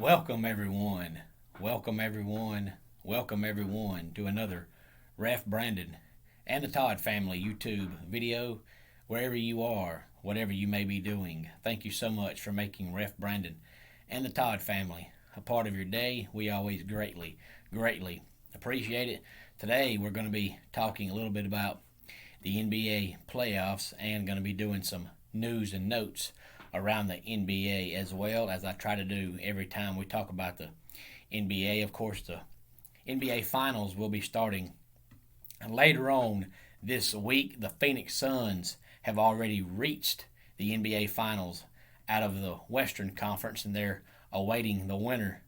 Welcome everyone. Welcome everyone. Welcome everyone to another Ref Brandon and the Todd family YouTube video. Wherever you are, whatever you may be doing, thank you so much for making Ref Brandon and the Todd family a part of your day. We always greatly appreciate it. Today we're going to be talking a little bit about the NBA playoffs and going to be doing some news and notes around the NBA as well, as I try to do every time we talk about the NBA. Of course, the NBA Finals will be starting later on this week. The Phoenix Suns have already reached the NBA Finals out of the Western Conference, and they're awaiting the winner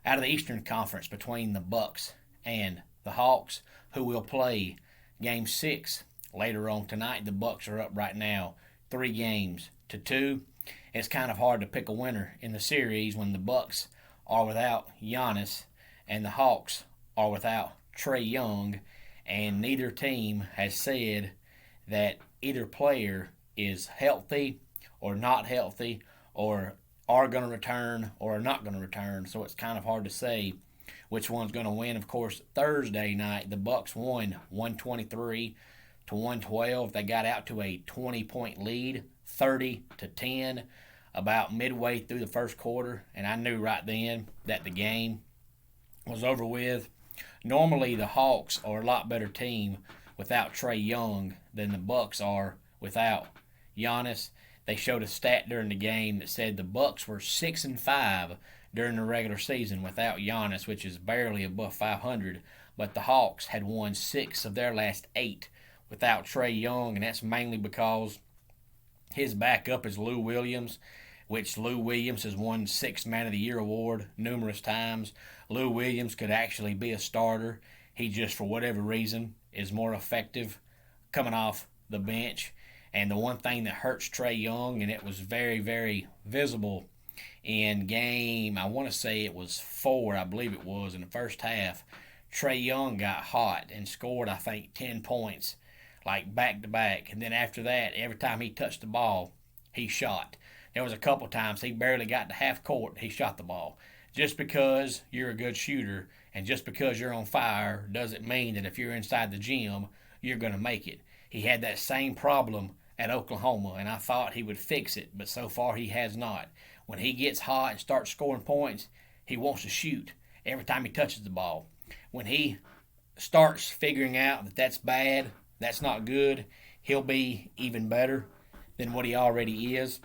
out of the Eastern Conference between the Bucks and the Hawks, who will play Game 6 later on tonight. The Bucks are up right now 3-2. It's kind of hard to pick a winner in the series when the Bucks are without Giannis and the Hawks are without Trae Young, and neither team has said that either player is healthy or not healthy or are going to return or are not going to return. So it's kind of hard to say which one's going to win. Of course, Thursday night the Bucks won 123-112. They got out to a 20-point lead, 30-10, about midway through the first quarter, and I knew right then that the game was over with. Normally the Hawks are a lot better team without Trae Young than the Bucks are without Giannis. They showed a stat during the game that said the Bucks were 6-5 during the regular season without Giannis, which is barely above 500, but the Hawks had won 6 of their last 8 without Trae Young, and that's mainly because his backup is Lou Williams, which Lou Williams has won 6th Man of the Year award numerous times. Lou Williams could actually be a starter. He just, for whatever reason, is more effective coming off the bench. And the one thing that hurts Trae Young, and it was very, very visible in game, I want to say it was 4, I believe it was, in the first half, Trae Young got hot and scored, I think, 10 points, like back-to-back. And then after that, every time he touched the ball, he shot. There was a couple times he barely got to half court, he shot the ball. Just because you're a good shooter and just because you're on fire doesn't mean that if you're inside the gym, you're going to make it. He had that same problem at Oklahoma, and I thought he would fix it, but so far he has not. When he gets hot and starts scoring points, he wants to shoot every time he touches the ball. When he starts figuring out that that's bad, that's not good, he'll be even better than what he already is.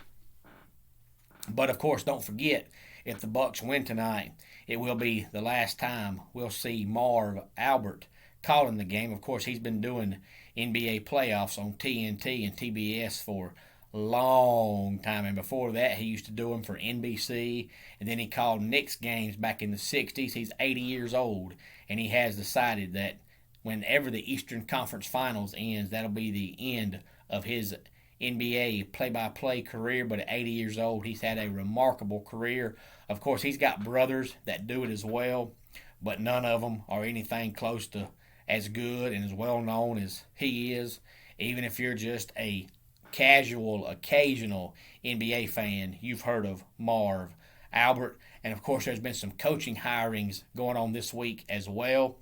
But of course, don't forget, if the Bucks win tonight, it will be the last time we'll see Marv Albert calling the game. Of course, he's been doing NBA playoffs on TNT and TBS for a long time, and before that he used to do them for NBC, and then he called Knicks games back in the 60s. He's 80 years old, and he has decided that whenever the Eastern Conference Finals ends, that'll be the end of his NBA play-by-play career. But at 80 years old, he's had a remarkable career. Of course, he's got brothers that do it as well, but none of them are anything close to as good and as well known as he is. Even if you're just a casual, occasional NBA fan, you've heard of Marv Albert. And of course, there's been some coaching hirings going on this week as well.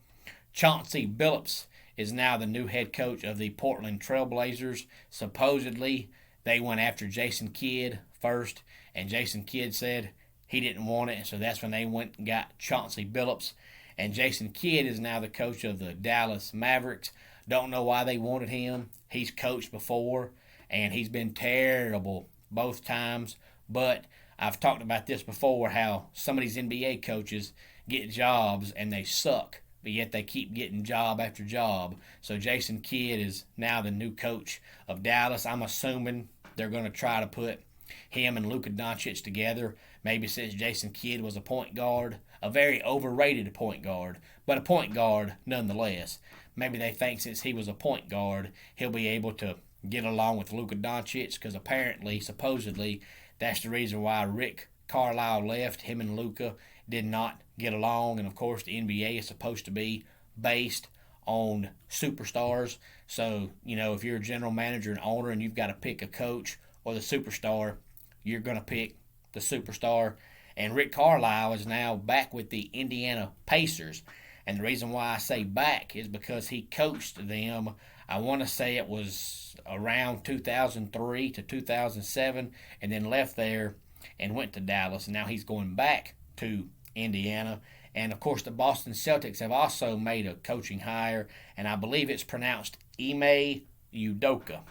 Chauncey Billups is now the new head coach of the Portland Trail Blazers. Supposedly, they went after Jason Kidd first, and Jason Kidd said he didn't want it, so that's when they went and got Chauncey Billups. And Jason Kidd is now the coach of the Dallas Mavericks. Don't know why they wanted him. He's coached before, and he's been terrible both times. But I've talked about this before, how some of these NBA coaches get jobs and they suck, but yet they keep getting job after job. So Jason Kidd is now the new coach of Dallas. I'm assuming they're going to try to put him and Luka Doncic together. Maybe since Jason Kidd was a point guard, a very overrated point guard, but a point guard nonetheless. Maybe they think since he was a point guard, he'll be able to get along with Luka Doncic, because apparently, supposedly, that's the reason why Rick Carlisle left. Him and Luka did not get along, and of course the NBA is supposed to be based on superstars. So, if you're a general manager and owner and you've got to pick a coach or the superstar, you're going to pick the superstar. And Rick Carlisle is now back with the Indiana Pacers. And the reason why I say back is because he coached them, I want to say it was around 2003 to 2007, and then left there and went to Dallas. And now he's going back to Indiana. And of course, the Boston Celtics have also made a coaching hire, and I believe it's pronounced Ime Udoka.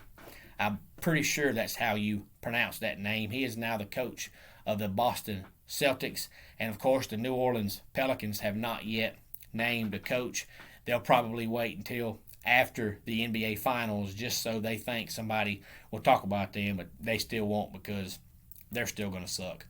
I'm pretty sure that's how you pronounce that name. He is now the coach of the Boston Celtics. And of course, the New Orleans Pelicans have not yet named a coach. They'll probably wait until after the NBA Finals just so they think somebody will talk about them, but they still won't because they're still going to suck.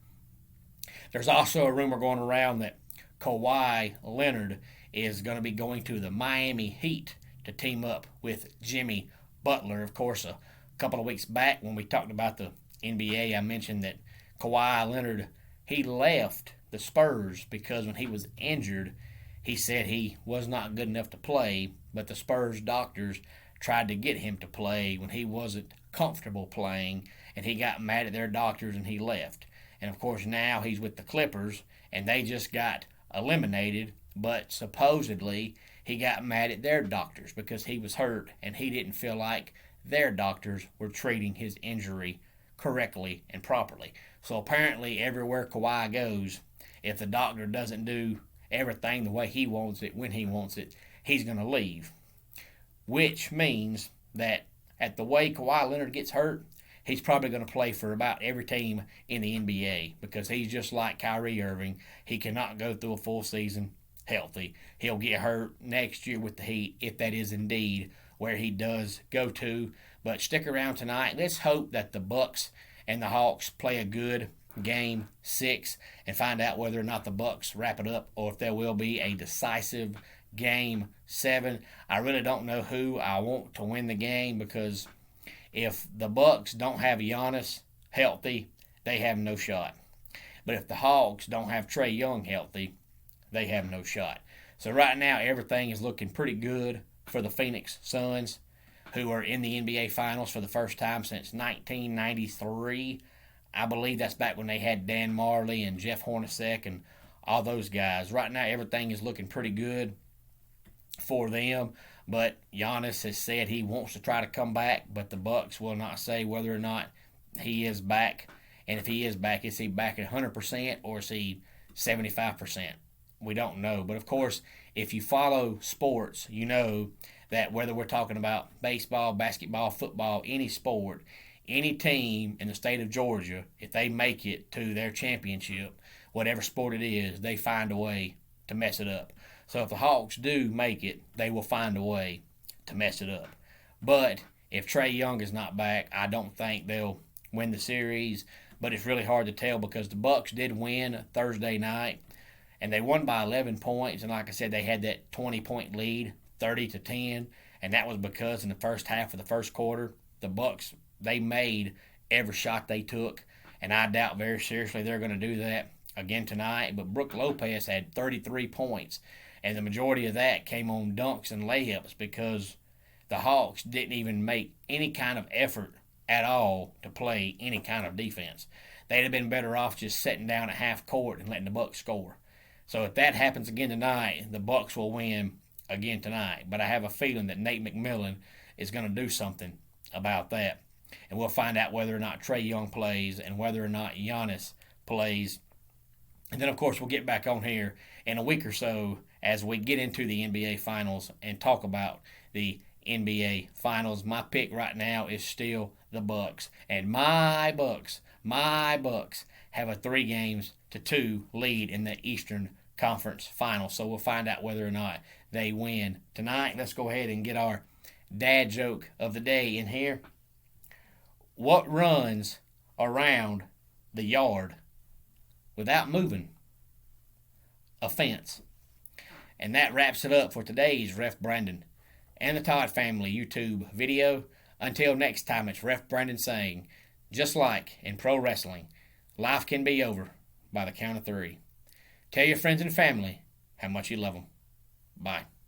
There's also a rumor going around that Kawhi Leonard is going to be going to the Miami Heat to team up with Jimmy Butler. Of course, a couple of weeks back when we talked about the NBA, I mentioned that Kawhi Leonard, he left the Spurs because when he was injured, he said he was not good enough to play, but the Spurs doctors tried to get him to play when he wasn't comfortable playing, and he got mad at their doctors and he left. And of course now he's with the Clippers, and they just got eliminated, but supposedly he got mad at their doctors because he was hurt and he didn't feel like their doctors were treating his injury correctly and properly. So apparently everywhere Kawhi goes, if the doctor doesn't do everything the way he wants it, when he wants it, he's going to leave. Which means that at the way Kawhi Leonard gets hurt, he's probably going to play for about every team in the NBA because he's just like Kyrie Irving. He cannot go through a full season healthy. He'll get hurt next year with the Heat if that is indeed where he does go to. But stick around tonight. Let's hope that the Bucks and the Hawks play a good Game 6 and find out whether or not the Bucks wrap it up or if there will be a decisive Game 7. I really don't know who I want to win the game because if the Bucks don't have Giannis healthy, they have no shot. But if the Hawks don't have Trae Young healthy, they have no shot. So right now, everything is looking pretty good for the Phoenix Suns, who are in the NBA Finals for the first time since 1993. I believe that's back when they had Dan Marley and Jeff Hornacek and all those guys. Right now, everything is looking pretty good for them. But Giannis has said he wants to try to come back, but the Bucks will not say whether or not he is back. And if he is back, is he back at 100% or is he 75%? We don't know. But of course, if you follow sports, you know that whether we're talking about baseball, basketball, football, any sport, any team in the state of Georgia, if they make it to their championship, whatever sport it is, they find a way to mess it up. So if the Hawks do make it, they will find a way to mess it up. But if Trae Young is not back, I don't think they'll win the series. But it's really hard to tell because the Bucks did win Thursday night, and they won by 11 points. And like I said, they had that 20-point lead, 30-10, and that was because in the first half of the first quarter, the Bucks, they made every shot they took, and I doubt very seriously they're going to do that again tonight. But Brook Lopez had 33 points, and the majority of that came on dunks and layups because the Hawks didn't even make any kind of effort at all to play any kind of defense. They'd have been better off just sitting down at half court and letting the Bucks score. So if that happens again tonight, the Bucks will win again tonight. But I have a feeling that Nate McMillan is going to do something about that. And we'll find out whether or not Trae Young plays and whether or not Giannis plays. And then, of course, we'll get back on here in a week or so as we get into the NBA Finals and talk about the NBA Finals. My pick right now is still the Bucks. And my Bucks have a 3-2 lead in the Eastern Conference Finals. So we'll find out whether or not they win tonight. Let's go ahead and get our dad joke of the day in here. What runs around the yard without moving? A fence. And that wraps it up for today's Ref Brandon and the Todd Family YouTube video. Until next time, it's Ref Brandon saying, just like in pro wrestling, life can be over by the count of 3. Tell your friends and family how much you love them. Bye.